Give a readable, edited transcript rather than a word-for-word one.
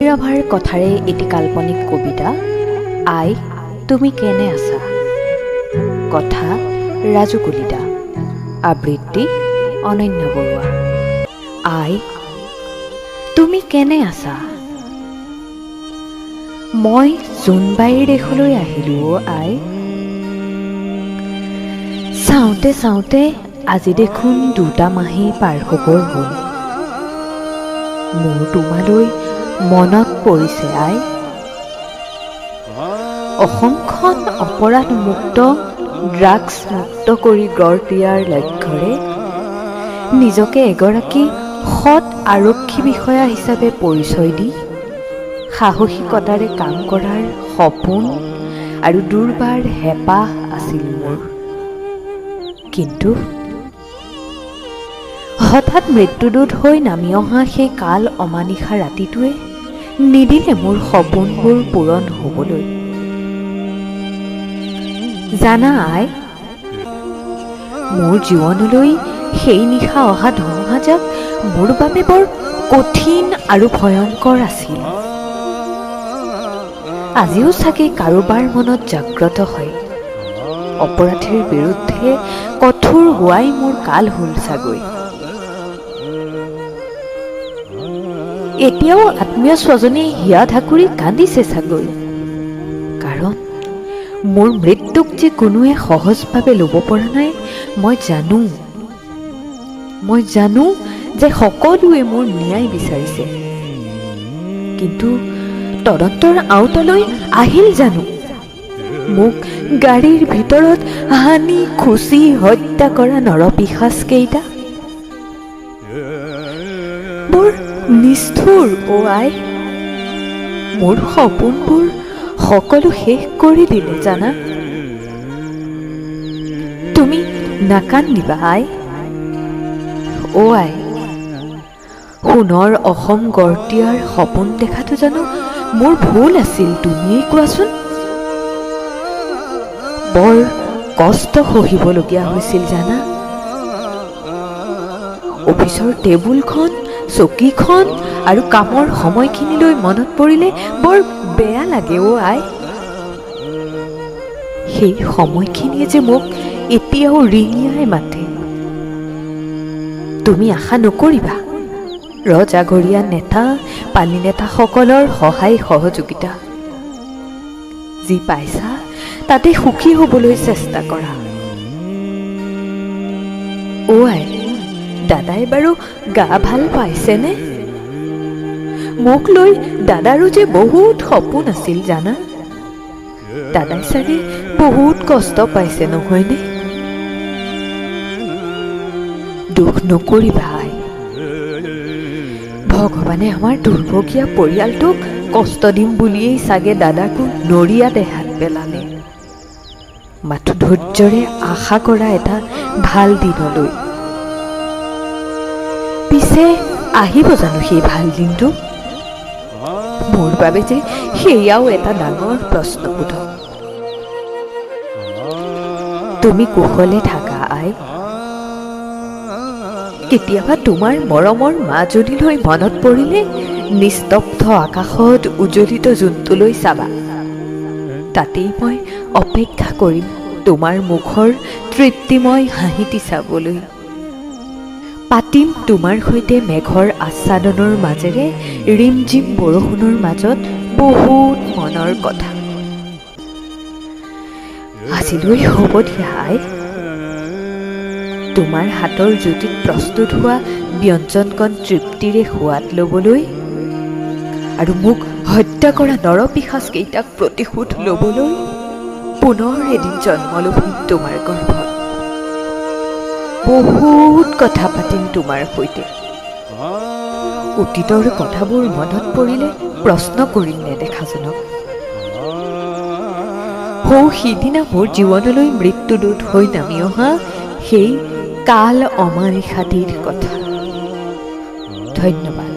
ৰাভাৰ কথাৰে এটি কাল্পনিক কবিতা আই তুমি কেনে আছা। কথা ৰাজু কলিতা, আবৃত্তি অনন্য বৰুৱা। আই তুমি কেনে আছা। মই জোনবাইৰ দেশলৈ আহিলোঁ অ' আই। চাওঁতে চাওঁতে আজি দেখোন 2টা মাহেই পাৰ হ'বৰ হ'ল। মোৰ তোমালৈ মনত পৰিছে আই। অসমখন অপৰাধমুক্ত ড্ৰাগছ মুক্ত কৰি গঢ় দিয়াৰ লক্ষ্যৰে নিজকে এগৰাকী সৎ আৰক্ষী বিষয়া হিচাপে পৰিচয় দি সাহসিকতাৰে কাম কৰাৰ সপোন আৰু দুৰ্বাৰ হেঁপাহ আছিল মোৰ। কিন্তু হঠাৎ মৃত্যুদূত হৈ নামি অহা সেই কাল অমানিশা ৰাতিটোৱে নিদিলে মোৰ সপোনবোৰ পূৰণ হ'বলৈ। জানা আই, মোৰ জীৱনলৈ সেই নিশা অহা ধুমুহাজাক মোৰ বাবে বৰ কঠিন আৰু ভয়ংকৰ আছিল। আজিও চাগে কাৰোবাৰ মনত জাগ্ৰত হয়। অপৰাধীৰ বিৰুদ্ধে কঠোৰ হোৱাই মোৰ কাল হ'ল চাগৈ। এতিয়াও আত্মীয় স্বজনে হিয়া ঢাকুৰি কান্দিছে চাগৈ। কাৰণ মোৰ মৃত্যুক যে কোনোৱে সহজভাৱে ল'ব পৰা নাই মই জানো যে সকলোৱে মোৰ ন্যায় বিচাৰিছে। কিন্তু তদন্তৰ আওতালৈ আহিল জানো মোক গাড়ীৰ ভিতৰত হানি খুচি হত্যা কৰা নৰপিশাচকেইটা। বৰ নিষ্ঠুৰ অ' আই। মোৰ সপোনবোৰ সকলো শেষ কৰি দিলে জানা। তুমি নাকান্দিবা আই। অ' আই, সোণৰ অসম গঢ় দিয়াৰ সপোন দেখাটো জানো মোৰ ভুল আছিল তুমিয়েই কোৱাচোন। বৰ কষ্ট সহিবলগীয়া হৈছিল জানা। অফিচৰ টেবুলখন, চকীখন আৰু কামৰ সময়খিনিলৈ মনত পৰিলে বৰ বেয়া লাগে অ' আই। সেই সময়খিনিয়ে যে মোক এতিয়াও ৰিঙিয়াই মাতে। তুমি আশা নকৰিবা ৰজাঘৰীয়া নেতা পানী নেতাসকলৰ সহায় সহযোগিতা। যি পাইছা তাতে সুখী হ'বলৈ চেষ্টা কৰা। অ' আই, দাদাই বাৰু গা ভাল পাইছেনে? মোক লৈ দাদাৰো যে বহুত সপোন আছিল জানা। দাদাই চাগে বহুত কষ্ট পাইছে নহয়নে? দুখ নকৰিবা আই। ভগৱানে আমাৰ দুৰ্ভগীয়া পৰিয়ালটোক কষ্ট দিম বুলিয়েই চাগে দাদাকো নৰিয়াতে হাত পেলালে। মাথো ধৈৰ্যৰে আশা কৰা এটা ভাল দিনলৈ। পিছে আহিব জানো সেই ভাল দিনটো? মোৰ বাবে যে সেয়াও এটা ডাঙৰ প্ৰশ্নবোধক। তুমি কুশলে থাকা আই। কেতিয়াবা তোমাৰ মৰমৰ মাজনীলৈ মনত পৰিলে নিস্তব্ধ আকাশত উজ্বলিত জোনটোলৈ চাবা। তাতেই মই অপেক্ষা কৰিম তোমাৰ মুখৰ তৃপ্তিময় হাঁহিটি চাবলৈ। পাতিম তোমাৰ সৈতে মেঘৰ আচ্ছাদনৰ মাজেৰে ৰিমঝিম বৰষুণৰ মাজত বহুত মনৰ কথা। আজিলৈ হ'ব দিয়া আই। তোমাৰ হাতৰ জুতিত প্ৰস্তুত হোৱা ব্যঞ্জনকণ তৃপ্তিৰে সোৱাদ ল'বলৈ আৰু মোক হত্যা কৰা নৰপিশাচকেইটাক প্ৰতিশোধ ল'বলৈ পুনৰ এদিন জন্ম লভিম তোমাৰ গৰ্ভত। বহুত কথা পাতিম তোমাৰ সৈতে। অতীতৰ কথাবোৰ মনত পৰিলে প্ৰশ্ন কৰিম নেদেখাজনক। সিদিনা মোৰ জীৱনলৈ মৃত্যুদূত হৈ নামি অহা সেই কাল অমানিশাটিৰ কথা। ধন্যবাদ।